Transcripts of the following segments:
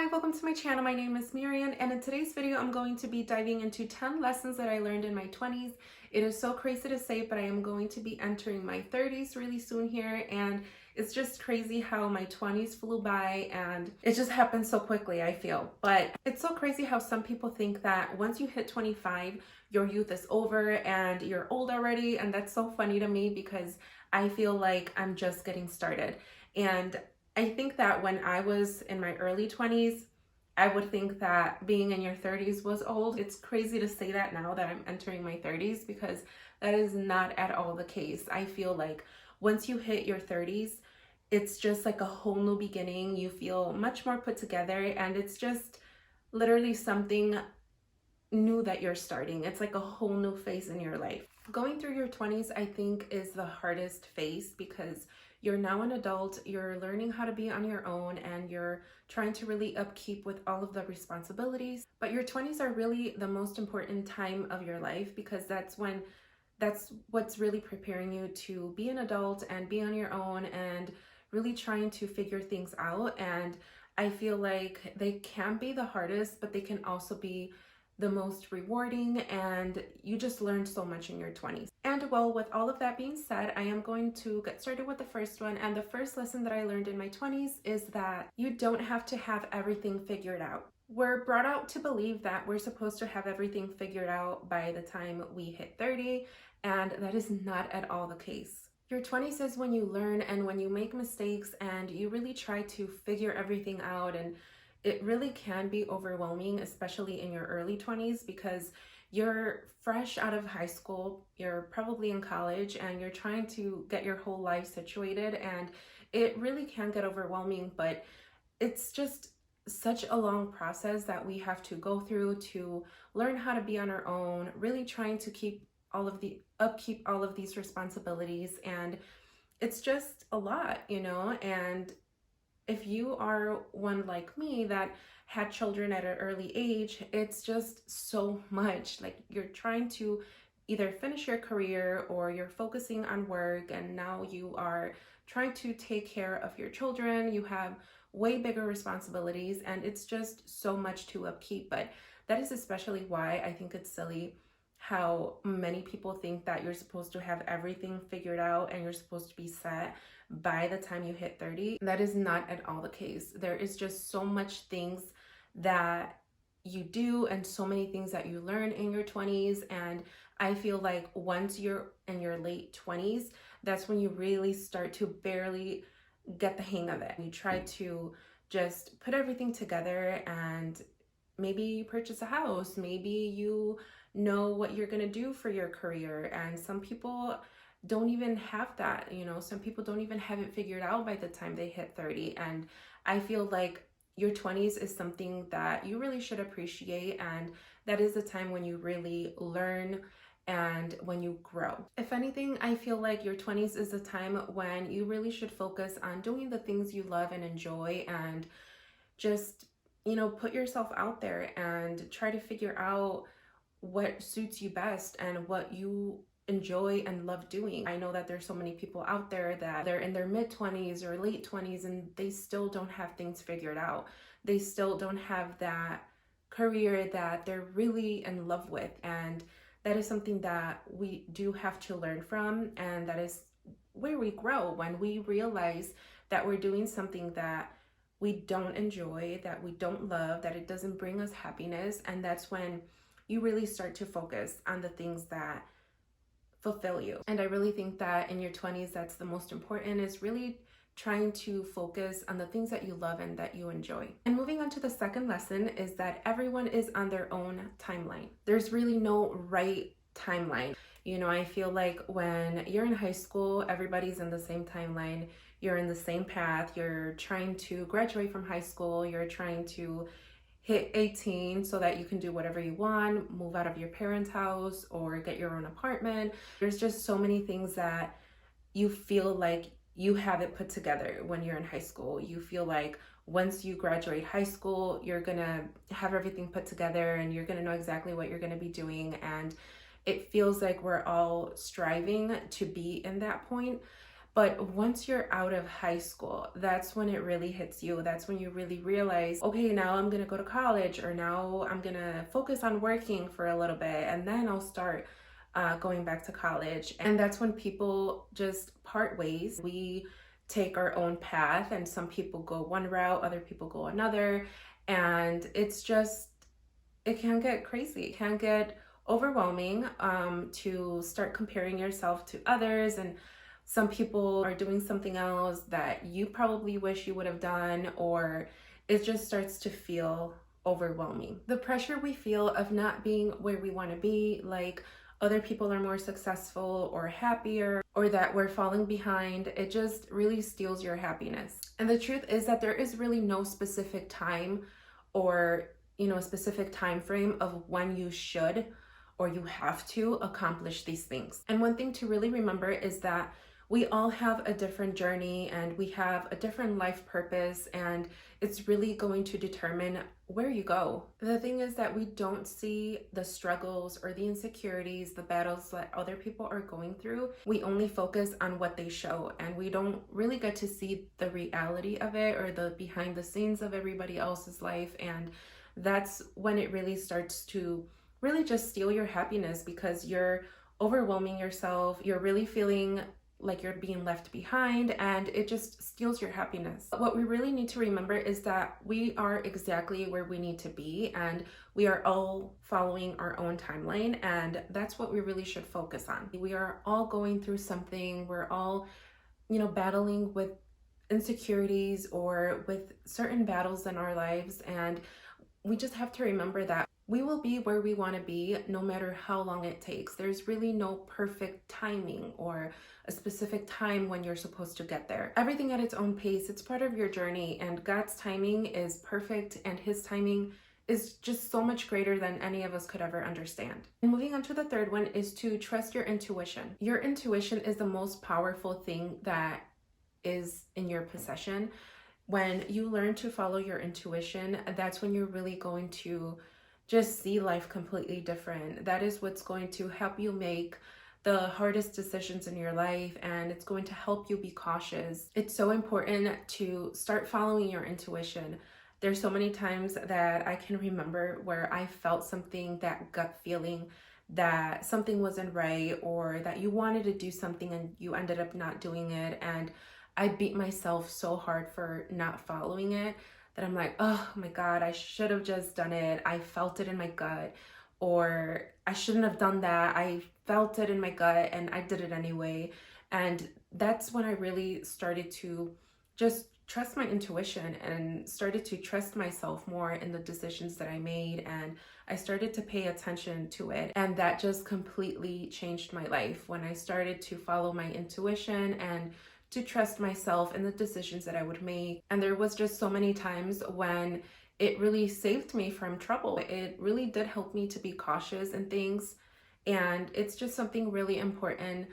Hi, welcome to my channel. My name is Miriam, and in today's video I'm going to be diving into 10 lessons that I learned in my 20s. It is so crazy to say, but I am going to be entering my 30s really soon here, and it's just crazy how my 20s flew by and it just happened so quickly, I feel. But it's so crazy how some people think that once you hit 25, your youth is over and you're old already, and that's so funny to me because I feel like I'm just getting started. And I think that when I was in my early 20s, I would think that being in your 30s was old. It's crazy to say that now that I'm entering my 30s because that is not at all the case. I feel like once you hit your 30s, it's just like a whole new beginning. You feel much more put together, and it's just literally something new that you're starting. It's like a whole new phase in your life. Going through your 20s, I think, is the hardest phase because you're now an adult, you're learning how to be on your own, and you're trying to really upkeep with all of the responsibilities. But your 20s are really the most important time of your life because that's what's really preparing you to be an adult and be on your own and really trying to figure things out. And I feel like they can be the hardest, but they can also be the most rewarding, and you just learn so much in your 20s. And well, with all of that being said, I am going to get started with the first one. And the first lesson that I learned in my 20s is that you don't have to have everything figured out. We're brought out to believe that we're supposed to have everything figured out by the time we hit 30, and that is not at all the case. Your 20s is when you learn and when you make mistakes and you really try to figure everything out, and it really can be overwhelming, especially in your early 20s, because you're fresh out of high school, you're probably in college, and you're trying to get your whole life situated, and it really can get overwhelming. But it's just such a long process that we have to go through to learn how to be on our own, really trying to upkeep all of these responsibilities, and it's just a lot, and if you are one like me that had children at an early age, it's just so much. Like, you're trying to either finish your career or you're focusing on work, and now you are trying to take care of your children. You have way bigger responsibilities, and it's just so much to upkeep. But that is especially why I think it's silly how many people think that you're supposed to have everything figured out and you're supposed to be set by the time you hit 30. That is not at all the case. There is just so much things that you do and so many things that you learn in your 20s, and I feel like once you're in your late 20s, that's when you really start to barely get the hang of it. You try to just put everything together, and maybe you purchase a house, maybe you know what you're going to do for your career, and some people don't even have that. Some people don't even have it figured out by the time they hit 30. And I feel like your 20s is something that you really should appreciate, and that is the time when you really learn and when you grow. If anything, I feel like your 20s is the time when you really should focus on doing the things you love and enjoy, and just put yourself out there and try to figure out what suits you best and what you enjoy and love doing. I know that there's so many people out there that they're in their mid-20s or late 20s and they still don't have things figured out. They still don't have that career that they're really in love with, and that is something that we do have to learn from, and that is where we grow, when we realize that we're doing something that we don't enjoy, that we don't love, that it doesn't bring us happiness. And that's when you really start to focus on the things that fulfill you. And I really think that in your 20s, that's the most important, is really trying to focus on the things that you love and that you enjoy. And moving on to the second lesson is that everyone is on their own timeline. There's really no right timeline. I feel like when you're in high school, everybody's in the same timeline. You're in the same path. You're trying to graduate from high school. You're trying to hit 18 so that you can do whatever you want, move out of your parents' house or get your own apartment. There's just so many things that you feel like you have it put together when you're in high school. You feel like once you graduate high school, you're gonna have everything put together and you're gonna know exactly what you're gonna be doing. And it feels like we're all striving to be in that point. But once you're out of high school, that's when it really hits you. That's when you really realize, okay, now I'm gonna go to college, or now I'm gonna focus on working for a little bit, and then I'll start going back to college. And that's when people just part ways. We take our own path, and some people go one route, other people go another. And it's just, it can get crazy. It can get overwhelming to start comparing yourself to others. And some people are doing something else that you probably wish you would have done, or it just starts to feel overwhelming. The pressure we feel of not being where we want to be, like other people are more successful or happier, or that we're falling behind, it just really steals your happiness. And the truth is that there is really no specific time or a specific time frame of when you should or you have to accomplish these things. And one thing to really remember is that we all have a different journey and we have a different life purpose, and it's really going to determine where you go. The thing is that we don't see the struggles or the insecurities, the battles that other people are going through. We only focus on what they show, and we don't really get to see the reality of it or the behind the scenes of everybody else's life. And that's when it really starts to really just steal your happiness, because you're overwhelming yourself. You're really feeling like you're being left behind, and it just steals your happiness. What we really need to remember is that we are exactly where we need to be, and we are all following our own timeline, and that's what we really should focus on. We are all going through something. We're all, battling with insecurities or with certain battles in our lives, and we just have to remember that we will be where we want to be no matter how long it takes. There's really no perfect timing or a specific time when you're supposed to get there. Everything at its own pace. It's part of your journey, and God's timing is perfect, and his timing is just so much greater than any of us could ever understand. And moving on to the third one is to trust your intuition. Your intuition is the most powerful thing that is in your possession. When you learn to follow your intuition, that's when you're really going to just see life completely different. That is what's going to help you make the hardest decisions in your life, and it's going to help you be cautious. It's so important to start following your intuition. There's so many times that I can remember where I felt something, that gut feeling that something wasn't right, or that you wanted to do something and you ended up not doing it, and I beat myself so hard for not following it that I'm like, oh my God, I should have just done it. I felt it in my gut. Or I shouldn't have done that. I felt it in my gut and I did it anyway. And that's when I really started to just trust my intuition and started to trust myself more in the decisions that I made. And I started to pay attention to it. And that just completely changed my life when I started to follow my intuition and to trust myself in the decisions that I would make. And there was just so many times when it really saved me from trouble. It really did help me to be cautious in things. And it's just something really important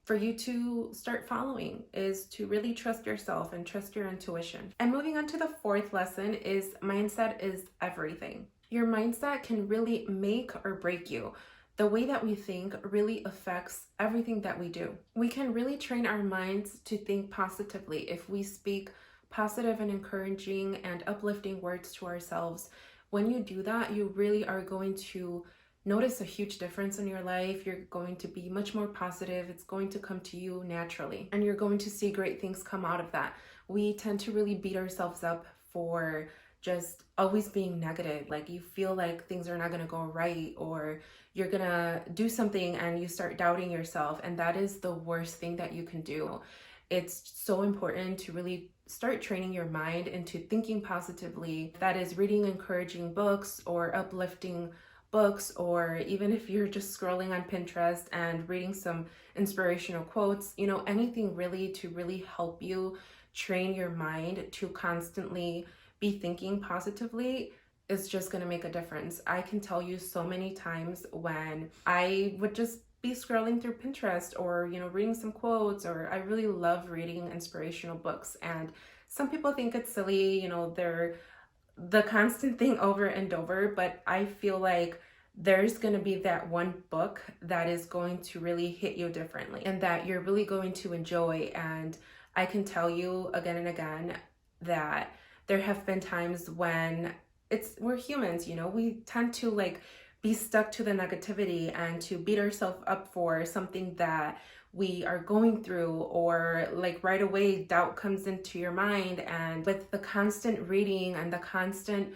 for you to start following, is to really trust yourself and trust your intuition. And moving on to the fourth lesson is mindset is everything. Your mindset can really make or break you. The way that we think really affects everything that we do. We can really train our minds to think positively if we speak positive and encouraging and uplifting words to ourselves. When you do that, you really are going to notice a huge difference in your life. You're going to be much more positive. It's going to come to you naturally, and you're going to see great things come out of that. We tend to really beat ourselves up for just always being negative. Like you feel like things are not going to go right, or you're going to do something and you start doubting yourself. And that is the worst thing that you can do. It's so important to really start training your mind into thinking positively. That is reading encouraging books or uplifting books, or even if you're just scrolling on Pinterest and reading some inspirational quotes, anything really to really help you train your mind to constantly be thinking positively is just going to make a difference. I can tell you so many times when I would just be scrolling through Pinterest or, reading some quotes, or I really love reading inspirational books. And some people think it's silly, they're the constant thing over and over, but I feel like there's going to be that one book that is going to really hit you differently and that you're really going to enjoy. And I can tell you again and again that there have been times when we're humans, we tend to like be stuck to the negativity and to beat ourselves up for something that we are going through, or like right away doubt comes into your mind. And with the constant reading and the constant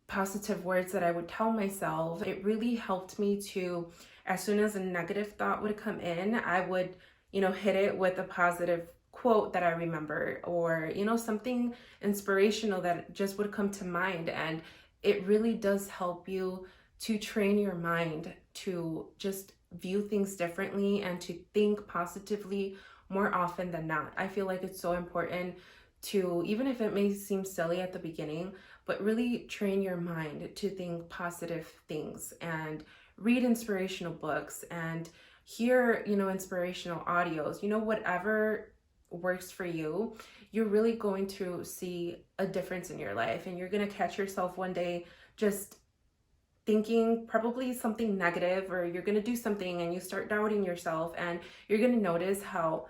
positive words that I would tell myself, it really helped me to, as soon as a negative thought would come in, I would, hit it with a positive quote that I remember, or, something inspirational that just would come to mind. And it really does help you to train your mind to just view things differently and to think positively more often than not. I feel like it's so important to, even if it may seem silly at the beginning, but really train your mind to think positive things and read inspirational books and hear, inspirational audios, whatever works for you. You're really going to see a difference in your life, and you're going to catch yourself one day just thinking probably something negative, or you're going to do something and you start doubting yourself, and you're going to notice how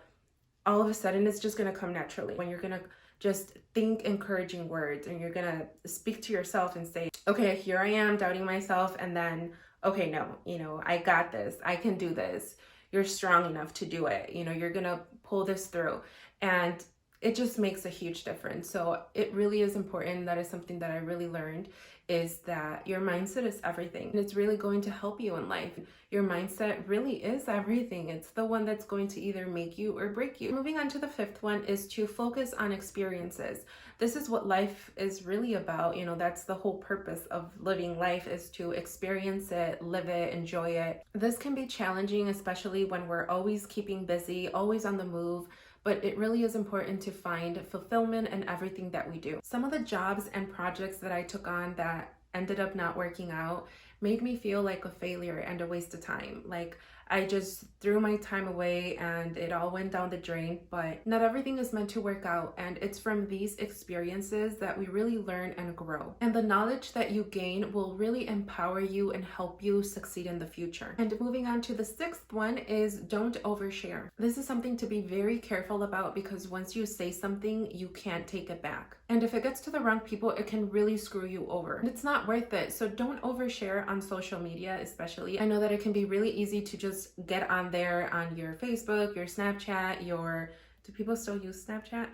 all of a sudden it's just going to come naturally when you're going to just think encouraging words, and you're going to speak to yourself and say, okay, here I am doubting myself, and then, okay, no, I got this, I can do this, you're strong enough to do it, you're going to pull this through. And it just makes a huge difference. So it really is important. That is something that I really learned, is that your mindset is everything. And it's really going to help you in life. Your mindset really is everything. It's the one that's going to either make you or break you. Moving on to the fifth one is to focus on experiences. This is what life is really about. That's the whole purpose of living life, is to experience it, live it, enjoy it. This can be challenging, especially when we're always keeping busy, always on the move. But it really is important to find fulfillment in everything that we do. Some of the jobs and projects that I took on that ended up not working out made me feel like a failure and a waste of time. Like, I just threw my time away and it all went down the drain. But not everything is meant to work out, and it's from these experiences that we really learn and grow. And the knowledge that you gain will really empower you and help you succeed in the future. And moving on to the sixth one is don't overshare. This is something to be very careful about, because once you say something, you can't take it back. And if it gets to the wrong people, it can really screw you over. And it's not worth it. So don't overshare on social media, especially. I know that it can be really easy to just get on there on your Facebook, your Snapchat, do people still use Snapchat?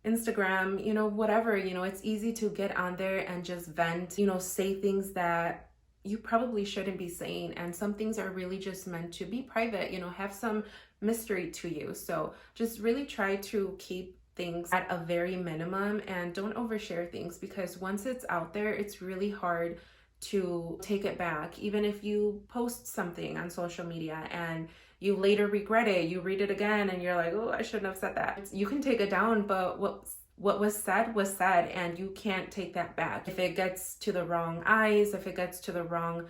Instagram, whatever, it's easy to get on there and just vent, say things that you probably shouldn't be saying. And some things are really just meant to be private, have some mystery to you. So just really try to keep things at a very minimum and don't overshare things, because once it's out there, it's really hard to take it back. Even if you post something on social media and you later regret it, you read it again and you're like, oh, I shouldn't have said that. You can take it down, but what was said, and you can't take that back. If it gets to the wrong eyes, if it gets to the wrong,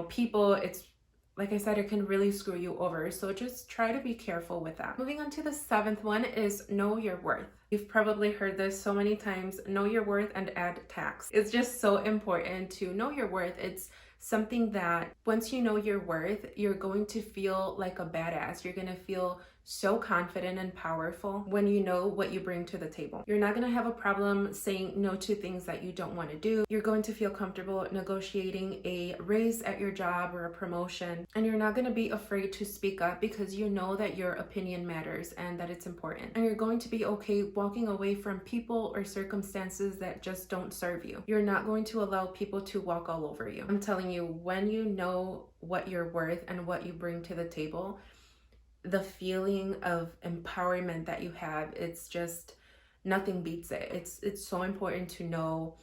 people, it's, like I said, it can really screw you over. So just try to be careful with that. Moving on to the seventh one is know your worth. You've probably heard this so many times, know your worth and add tax. It's just so important to know your worth. It's something that once you know your worth, you're going to feel like a badass. You're going to feel so confident and powerful when you know what you bring to the table. You're not going to have a problem saying no to things that you don't want to do. You're going to feel comfortable negotiating a raise at your job or a promotion, and you're not going to be afraid to speak up, because you know that your opinion matters and that it's important. And you're going to be okay walking away from people or circumstances that just don't serve you. You're not going to allow people to walk all over you. I'm telling you, when you know what you're worth and what you bring to the table, the feeling of empowerment that you have, it's just, nothing beats it. It's so important to know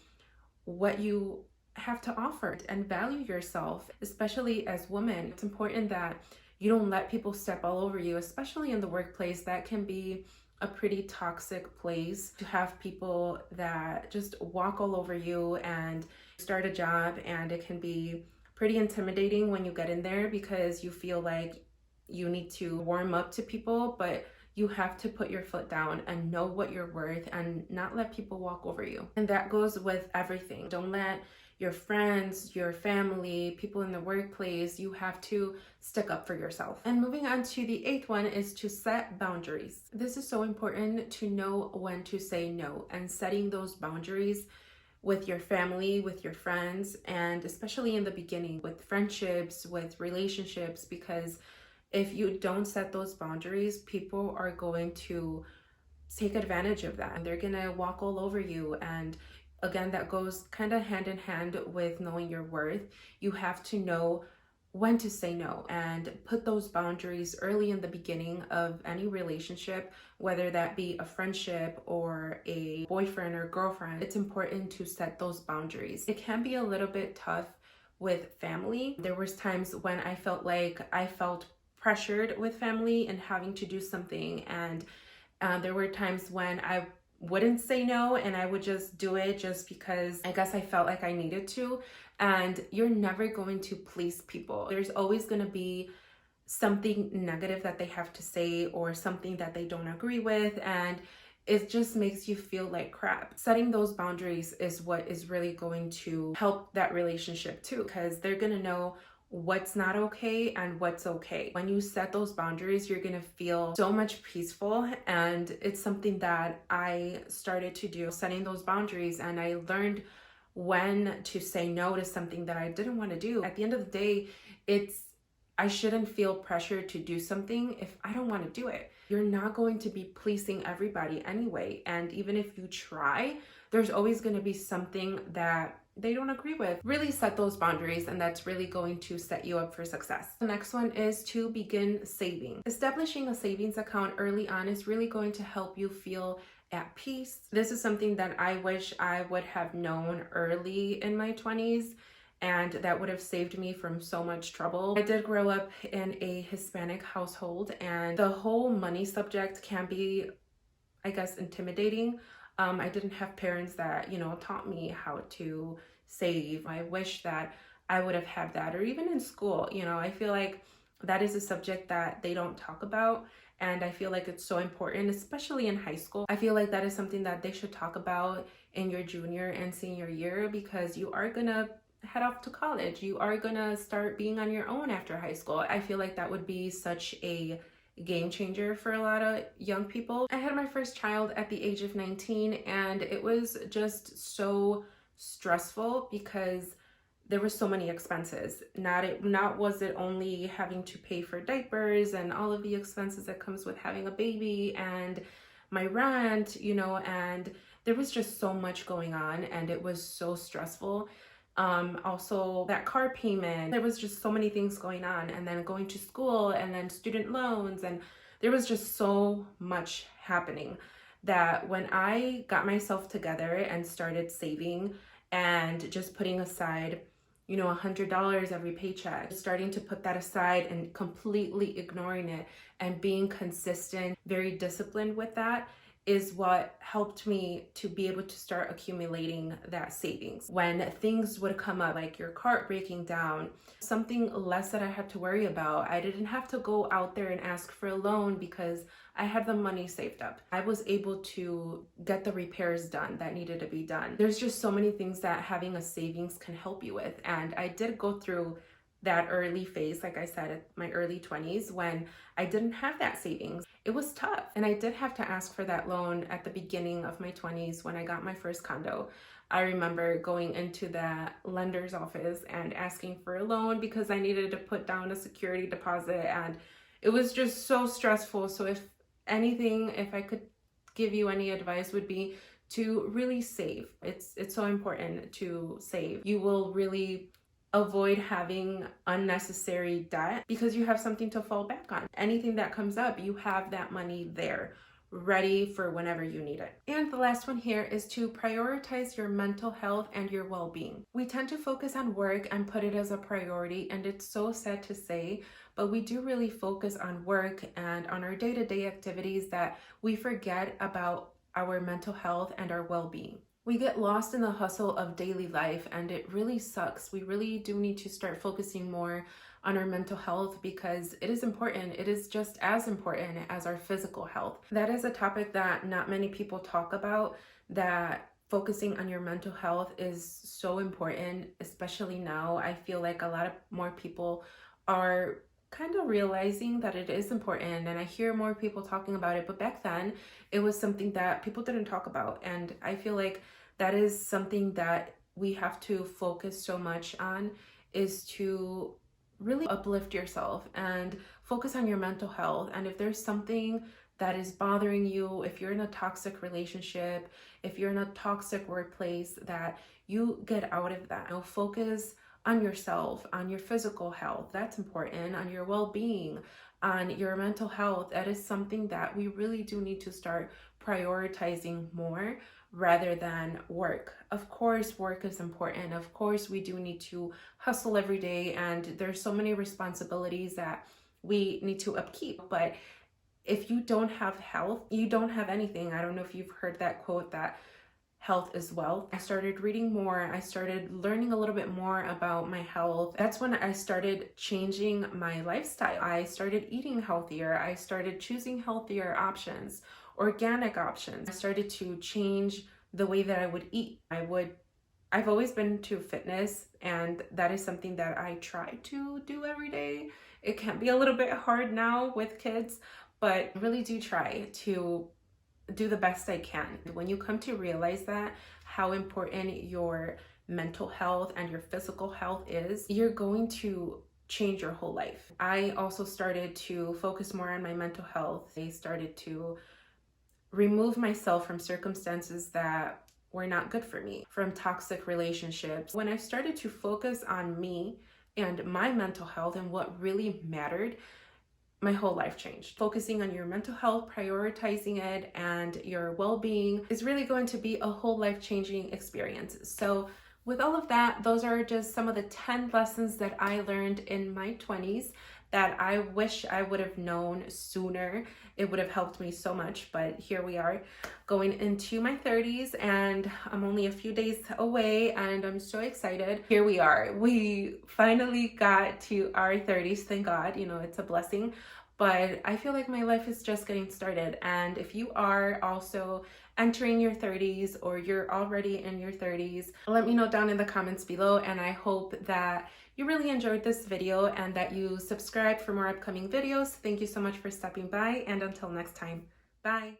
what you have to offer and value yourself, especially as women. It's important that you don't let people step all over you, especially in the workplace. That can be a pretty toxic place, to have people that just walk all over you and start a job, and it can be pretty intimidating when you get in there, because you feel like you need to warm up to people, but you have to put your foot down and know what you're worth and not let people walk over you. And that goes with everything. Don't let your friends, your family, people in the workplace, you have to stick up for yourself. And moving on to the 8th one is to set boundaries. This is so important to know when to say no, and setting those boundaries with your family, with your friends, and especially in the beginning with friendships, with relationships, because if you don't set those boundaries, people are going to take advantage of that and they're gonna walk all over you. And again, that goes kind of hand in hand with knowing your worth. You have to know when to say no and put those boundaries early in the beginning of any relationship, whether that be a friendship or a boyfriend or girlfriend. It's important to set those boundaries. It can be a little bit tough with family. There was times when I felt like I felt pressured with family and having to do something, and there were times when I wouldn't say no and I would just do it just because I guess I felt like I needed to. And you're never going to please people. There's always going to be something negative that they have to say or something that they don't agree with, and it just makes you feel like crap. Setting those boundaries is what is really going to help that relationship too, because they're going to know what's not okay and what's okay. When you set those boundaries, you're gonna feel so much peaceful, and it's something that I started to do, setting those boundaries, and I learned when to say no to something that I didn't want to do. At the end of the day, I shouldn't feel pressured to do something if I don't want to do it. You're not going to be pleasing everybody anyway, and even if you try, there's always going to be something that they don't agree with. Really set those boundaries, and that's really going to set you up for success. The next one is to begin saving. Establishing a savings account early on is really going to help you feel at peace. This is something that I wish I would have known early in my 20s, and that would have saved me from so much trouble. I did grow up in a Hispanic household, and the whole money subject can be, I guess, intimidating. I didn't have parents that, taught me how to save. I wish that I would have had that, or even in school. I feel like that is a subject that they don't talk about, and I feel like it's so important, especially in high school. I feel like that is something that they should talk about in your junior and senior year, because you are gonna head off to college. You are gonna start being on your own after high school. I feel like that would be such a game changer for a lot of young people. I had my first child at the age of 19, and it was just so stressful because there were so many expenses. Not was it only having to pay for diapers and all of the expenses that comes with having a baby and my rent, and there was just so much going on, and it was so stressful. Also that car payment, there was just so many things going on, and then going to school, and then student loans, and there was just so much happening that when I got myself together and started saving and just putting aside, $100 every paycheck, starting to put that aside and completely ignoring it and being consistent, very disciplined with that, is what helped me to be able to start accumulating that savings. When things would come up, like your cart breaking down, something less that I had to worry about, I didn't have to go out there and ask for a loan because I had the money saved up. I was able to get the repairs done that needed to be done. There's just so many things that having a savings can help you with. And I did go through that early phase, like I said, at my early 20s, when I didn't have that savings. It was tough. And I did have to ask for that loan at the beginning of my 20s when I got my first condo. I remember going into the lender's office and asking for a loan because I needed to put down a security deposit, and it was just so stressful. So if I could give you any advice, would be to really save. It's so important to save. You will really avoid having unnecessary debt because you have something to fall back on. Anything that comes up, you have that money there, ready for whenever you need it. And the last one here is to prioritize your mental health and your well-being. We tend to focus on work and put it as a priority, and it's so sad to say, but we do really focus on work and on our day-to-day activities that we forget about our mental health and our well-being. We get lost in the hustle of daily life, and it really sucks. We really do need to start focusing more on our mental health because it is important. It is just as important as our physical health. That is a topic that not many people talk about, that focusing on your mental health is so important, especially now. I feel like a lot of more people are kind of realizing that it is important, and I hear more people talking about it, but back then it was something that people didn't talk about, and I feel like that is something that we have to focus so much on, is to really uplift yourself and focus on your mental health. And if there's something that is bothering you, if you're in a toxic relationship, if you're in a toxic workplace, that you get out of that. Focus on yourself, on your physical health. That's important, on your well-being, on your mental health. That is something that we really do need to start prioritizing more rather than work. Of course, work is important. Of course, we do need to hustle every day, and there's so many responsibilities that we need to upkeep. But if you don't have health, you don't have anything. I don't know if you've heard that quote, that health is wealth. I started reading more. I started learning a little bit more about my health. That's when I started changing my lifestyle. I started eating healthier. I started choosing healthier options, organic options. I started to change the way that I would eat. I've always been to fitness, and that is something that I try to do every day. It can be a little bit hard now with kids, but I really do try to do the best I can. When you come to realize that, how important your mental health and your physical health is, you're going to change your whole life. I also started to focus more on my mental health. I started to remove myself from circumstances that were not good for me, from toxic relationships. When I started to focus on me and my mental health and what really mattered, my whole life changed. Focusing on your mental health, prioritizing it, and your well-being is really going to be a whole life-changing experience. So with all of that, those are just some of the 10 lessons that I learned in my 20s that I wish I would have known sooner. It would have helped me so much, but here we are going into my 30s, and I'm only a few days away, and I'm so excited. Here we are. We finally got to our 30s, thank God. It's a blessing. But I feel like my life is just getting started. And if you are also entering your 30s, or you're already in your 30s, let me know down in the comments below. And I hope that you really enjoyed this video and that you subscribe for more upcoming videos. Thank you so much for stopping by, and until next time, bye.